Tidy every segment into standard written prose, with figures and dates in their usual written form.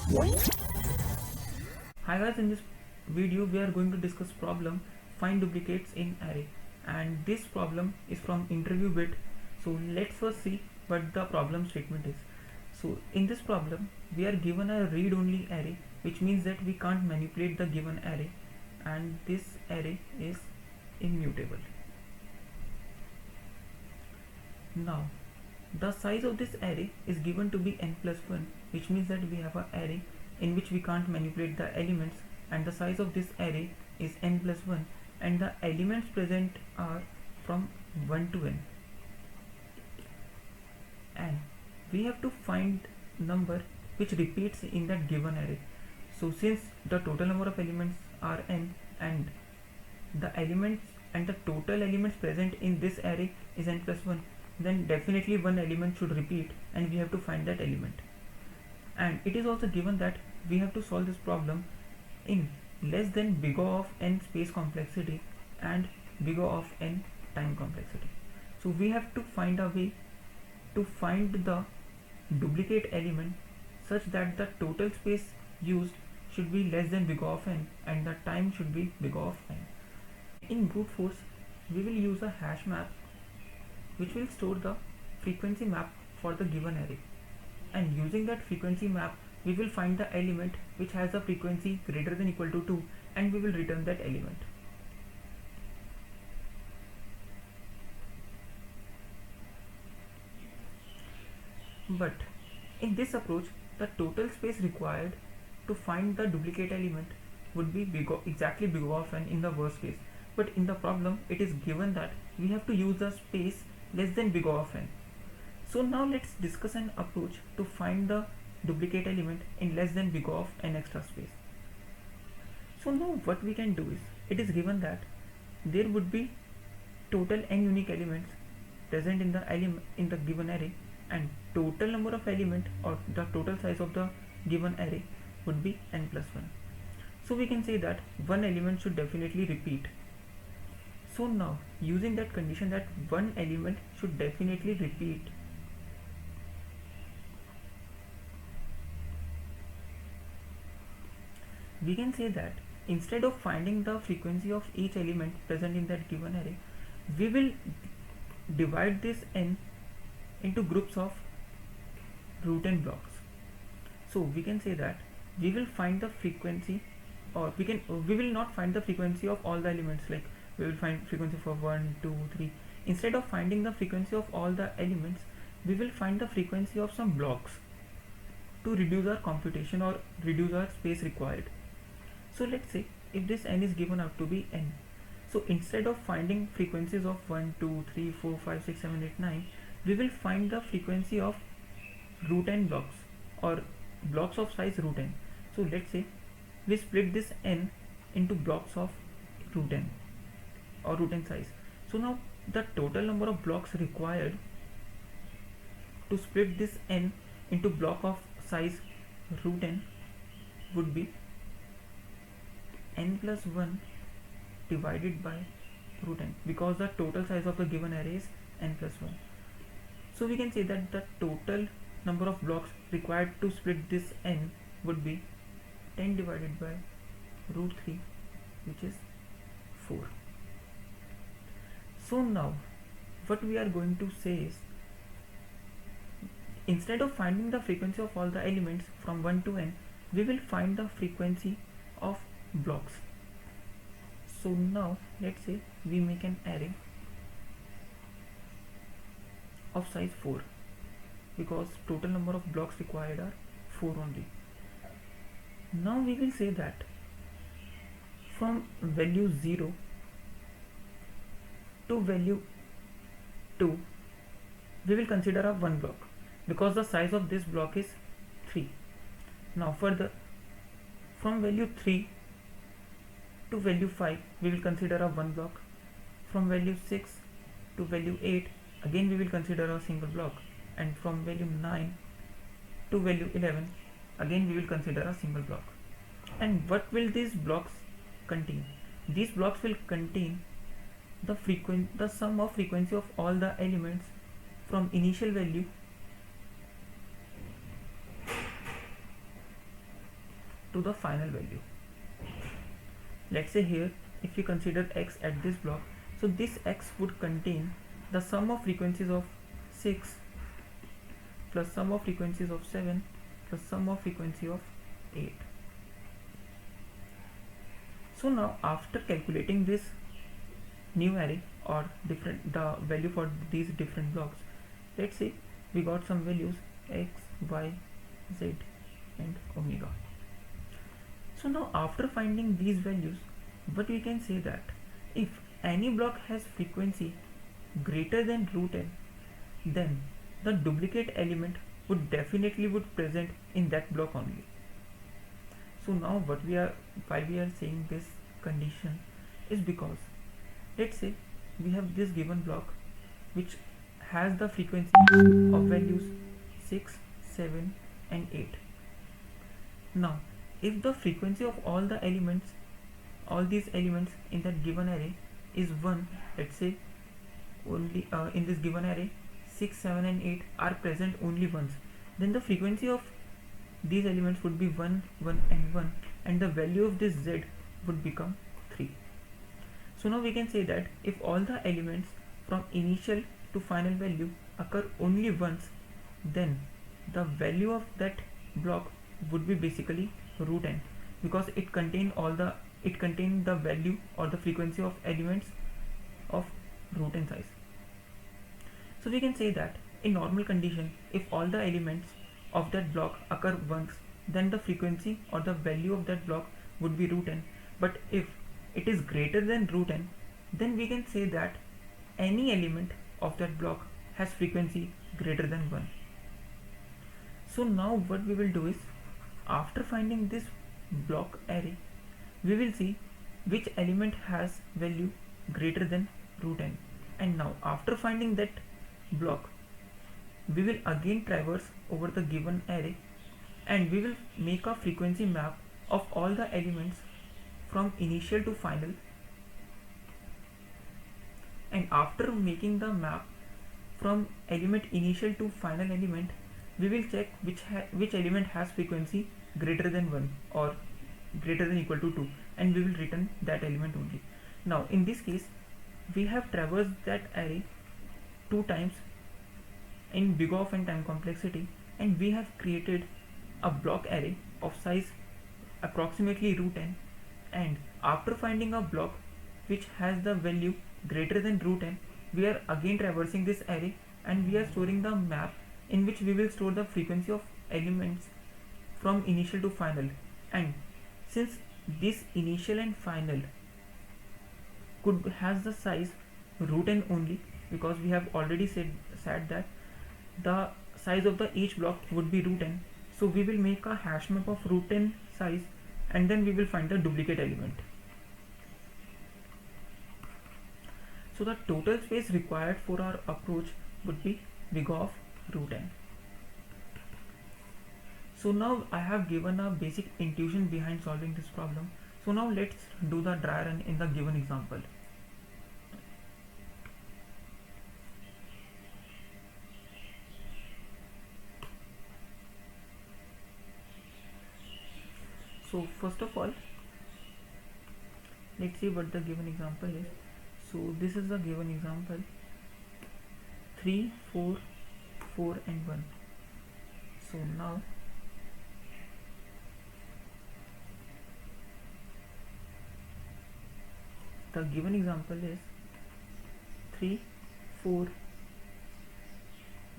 Hi guys, in this video we are going to discuss problem find duplicates in array, and this problem is from interview bit. So let's first see what the problem statement is. So in this problem we are given a read only array, which means that we can't manipulate the given array, and this array is immutable. Now the size of this array is given to be n plus 1, which means that we have an array in which we can't manipulate the elements, and the size of this array is n plus 1, and the elements present are from 1 to n, and we have to find number which repeats in that given array. So since the total number of elements are n, and the elements and the total elements present in this array is n plus 1, then definitely one element should repeat, and we have to find that element. And it is also given that we have to solve this problem in less than big O of n space complexity and big O of n time complexity. So we have to find a way to find the duplicate element such that the total space used should be less than big O of n and the time should be big O of n. In brute force we will use a hash map which will store the frequency map for the given array, and using that frequency map we will find the element which has a frequency greater than equal to 2, and we will return that element. But in this approach the total space required to find the duplicate element would be exactly big O of n in the worst case, but in the problem it is given that we have to use the space less than big O of n. So now let's discuss an approach to find the duplicate element in less than big O of n extra space. So now what we can do is, it is given that there would be total n unique elements present in the given array, and total number of element or the total size of the given array would be n plus 1. So we can say that one element should definitely repeat. So now using that condition that one element should definitely repeat, we can say that instead of finding the frequency of each element present in that given array, we will divide this n into groups of root n blocks. So we can say that we will find the frequency, or we will not find the frequency of all the elements, like we will find frequency for 1, 2, 3. Instead of finding the frequency of all the elements, we will find the frequency of some blocks to reduce our computation or reduce our space required. So let's say if this n is given out to be n, so instead of finding frequencies of 1, 2, 3, 4, 5, 6, 7, 8, 9, we will find the frequency of root n blocks or blocks of size root n. So let's say we split this n into blocks of root n or root n size. So now the total number of blocks required to split this n into block of size root n would be n plus 1 divided by root n, because the total size of the given array is n plus 1. So we can say that the total number of blocks required to split this n would be 10 divided by root 3, which is 4. So now what we are going to say is, instead of finding the frequency of all the elements from 1 to n, we will find the frequency of blocks. So now let's say we make an array of size 4, because total number of blocks required are 4 only. Now we will say that from value 0 to value 2 we will consider a one block, because the size of this block is 3. Now further, from value 3 to value 5 we will consider a one block. From value 6 to value 8 again we will consider a single block, and from value 9 to value 11 again we will consider a single block. And what will these blocks contain? These blocks will contain the sum of frequency of all the elements from initial value to the final value. Let's say here, if we consider x at this block, so this x would contain the sum of frequencies of 6 plus sum of frequencies of 7 plus sum of frequency of 8. So now after calculating this new array or the value for these different blocks, let's say we got some values x, y, z and omega. So now after finding these values, but we can say that if any block has frequency greater than root n, then the duplicate element would definitely present in that block only. So now why we are saying this condition is because, let's say we have this given block which has the frequency of values 6, 7 and 8. Now if the frequency of all these elements in that given array is 1, let's say only in this given array 6, 7 and 8 are present only once, then the frequency of these elements would be 1, 1 and 1, and the value of this z would become 3. So now we can say that if all the elements from initial to final value occur only once, then the value of that block would be basically root n, because it contained the value or the frequency of elements of root n size. So we can say that in normal condition, if all the elements of that block occur once, then the frequency or the value of that block would be root n. But if it is greater than root n, then we can say that any element of that block has frequency greater than 1. So now what we will do is, after finding this block array, we will see which element has value greater than root n. And now after finding that block, we will again traverse over the given array and we will make a frequency map of all the elements from initial to final. And after making the map from element initial to final element, we will check which element has frequency greater than 1 or greater than equal to 2, and we will return that element only. Now in this case, we have traversed that array 2 times in big O and time complexity, and we have created a block array of size approximately root n. And after finding a block which has the value greater than root n, we are again traversing this array and we are storing the map in which we will store the frequency of elements from initial to final. And since this initial and final has the size root n only, because we have already said that the size of each block would be root n, so we will make a hash map of root n size and then we will find the duplicate element. So the total space required for our approach would be big O of root n. So now I have given a basic intuition behind solving this problem. So now let's do the dry run in the given example. So first of all, let's see what the given example is. So this is the given example: 3, 4, 4 and 1. So now the given example is 3, 4,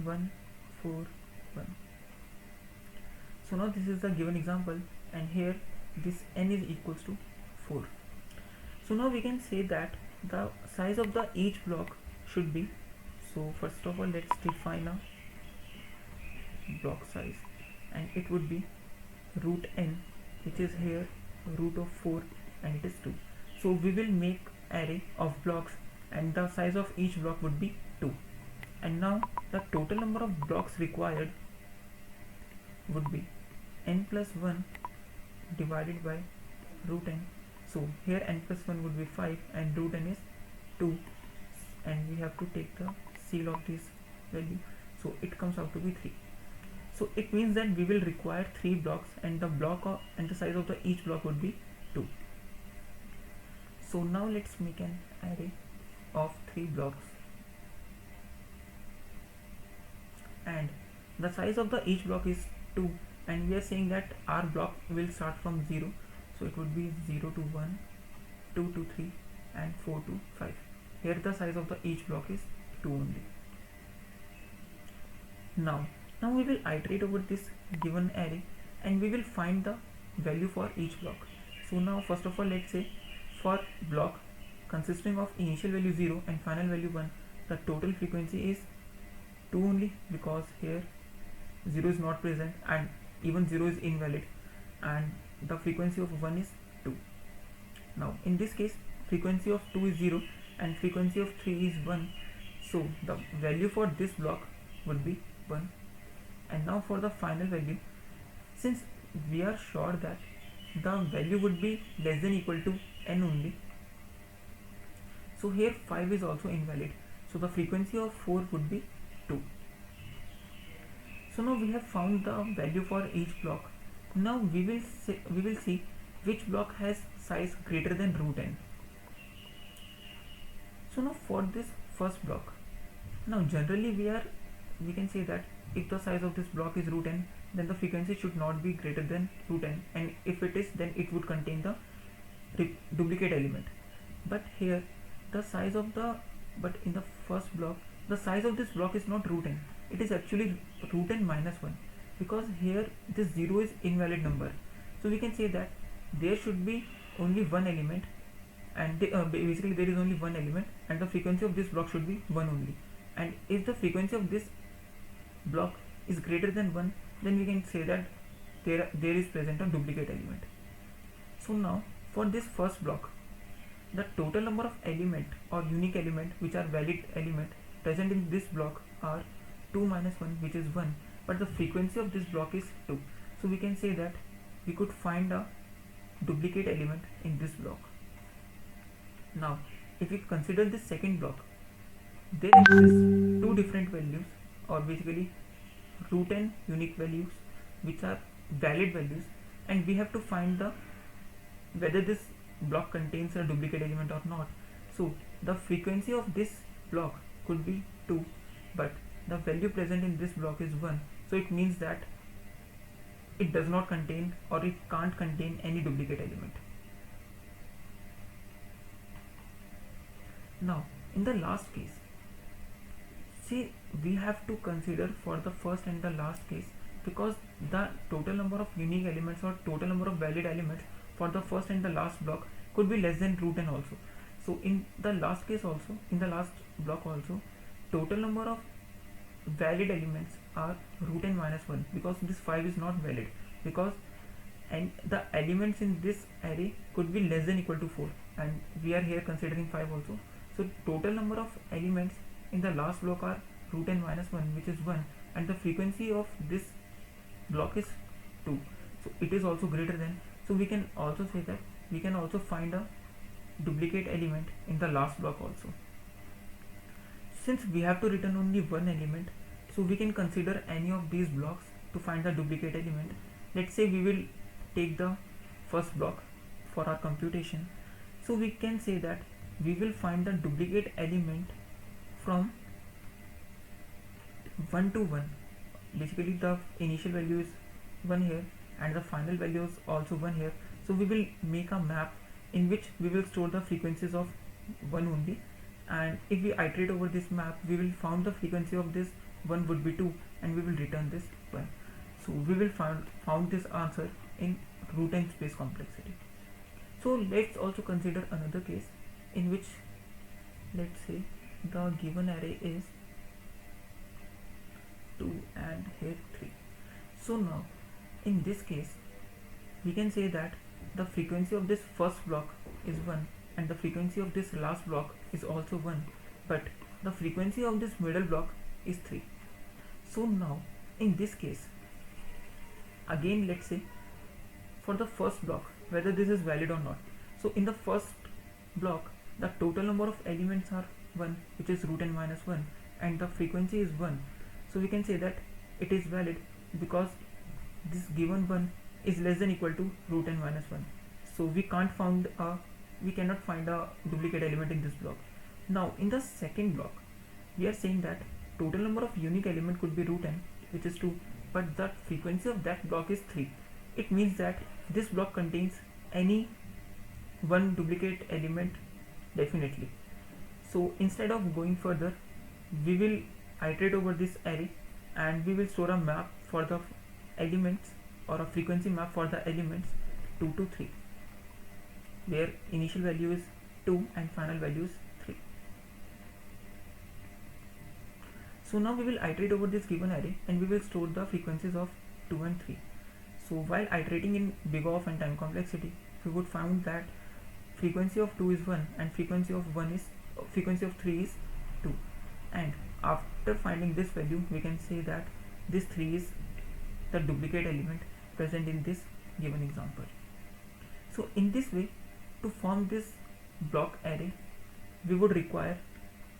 1, 4, 1. So now this is the given example, and here this n is equals to 4. So now we can say that the size of each block should be, so first of all let's define a block size, and it would be root n, which is here root of 4 and it is 2. So we will make array of blocks and the size of each block would be 2. And now the total number of blocks required would be n plus 1 divided by root n. So here n plus 1 would be 5 and root n is 2, and we have to take the seal of this value, so it comes out to be 3. So it means that we will require 3 blocks, and the size of the each block would be 2. So now let's make an array of 3 blocks, and the size of the each block is 2, and we are saying that our block will start from 0, so it would be 0 to 1, 2 to 3, and 4 to 5. Here the size of the each block is 2 only. Now we will iterate over this given array, and we will find the value for each block. So now first of all, let's say for block consisting of initial value 0 and final value 1, the total frequency is 2 only, because here 0 is not present and even 0 is invalid, and the frequency of 1 is 2. Now in this case, frequency of 2 is 0 and frequency of 3 is 1, so the value for this block would be 1. And now for the final value, since we are sure that the value would be less than equal to n only, so here 5 is also invalid, so the frequency of 4 would be 2. So now we have found the value for each block. Now we will see which block has size greater than root n. So now for this first block, now generally we can say that if the size of this block is root n, then the frequency should not be greater than root n, and if it is, then it would contain the duplicate element. But here the size of in the first block, the size of this block is not root n, it is actually root n minus 1, because here this 0 is invalid number. So we can say that there should be only one element, and basically there is only one element, and the frequency of this block should be 1 only. And if the frequency of this block is greater than 1, then we can say that there is present a duplicate element. So now for this first block, the total number of element or unique element which are valid element present in this block are 2 minus 1, which is 1, but the frequency of this block is 2. So we can say that we could find a duplicate element in this block. Now if we consider this second block, there exist two different values, or basically root n unique values which are valid values, and we have to find whether this block contains a duplicate element or not. So the frequency of this block could be 2, but the value present in this block is 1, so it means that it does not contain, or it can't contain, any duplicate element. Now in the last case, see, we have to consider for the first and the last case, because the total number of unique elements or total number of valid elements for the first and the last block could be less than root n also. So in the last case also, in the last block also, total number of valid elements are root n minus 1, because this 5 is not valid, because and the elements in this array could be less than equal to 4, and we are here considering 5 also. So total number of elements in the last block are root n minus 1, which is 1, and the frequency of this block is 2, so it is also greater than. So we can also say that we can also find a duplicate element in the last block also. Since we have to return only one element, so we can consider any of these blocks to find the duplicate element. Let's say we will take the first block for our computation. So we can say that we will find the duplicate element from 1 to 1. Basically the initial value is 1 here, and the final value is also 1 here. So we will make a map in which we will store the frequencies of 1 only, and if we iterate over this map, we will found the frequency of this 1 would be 2, and we will return this 1. So we will found this answer in root n space complexity. So let's also consider another case in which, let's say, the given array is 2 and here 3. So now in this case, we can say that the frequency of this first block is 1, and the frequency of this last block is also 1, but the frequency of this middle block is 3. So now in this case, again let's say for the first block whether this is valid or not. So in the first block, the total number of elements are 1, which is root n minus 1, and the frequency is 1. So we can say that it is valid, because this given one is less than equal to root n minus 1, so we cannot find a duplicate element in this block. Now in the second block we are saying that total number of unique element could be root n, which is 2, but the frequency of that block is 3. It means that this block contains any one duplicate element definitely. So instead of going further, we will iterate over this array and we will store a map for the elements, or a frequency map for the elements 2 to 3, where initial value is 2 and final value is 3. So now we will iterate over this given array and we will store the frequencies of 2 and 3. So while iterating in big O and time complexity, we would find that frequency of 2 is 1 and frequency of 3 is 2, and after finding this value we can say that this 3 is the duplicate element present in this given example. So in this way, to form this block array, we would require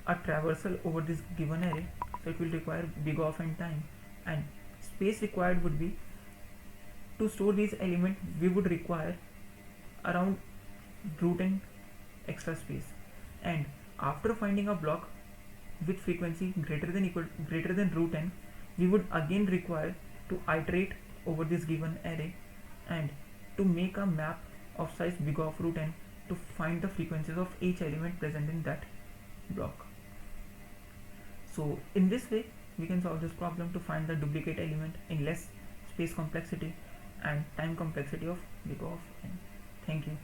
a traversal over this given array, so it will require big O and time, and space required would be, to store these elements we would require around root n extra space, and after finding a block with frequency greater than root n, we would again require to iterate over this given array and to make a map of size big O of root n to find the frequencies of each element present in that block. So in this way we can solve this problem to find the duplicate element in less space complexity and time complexity of big O of n. Thank you.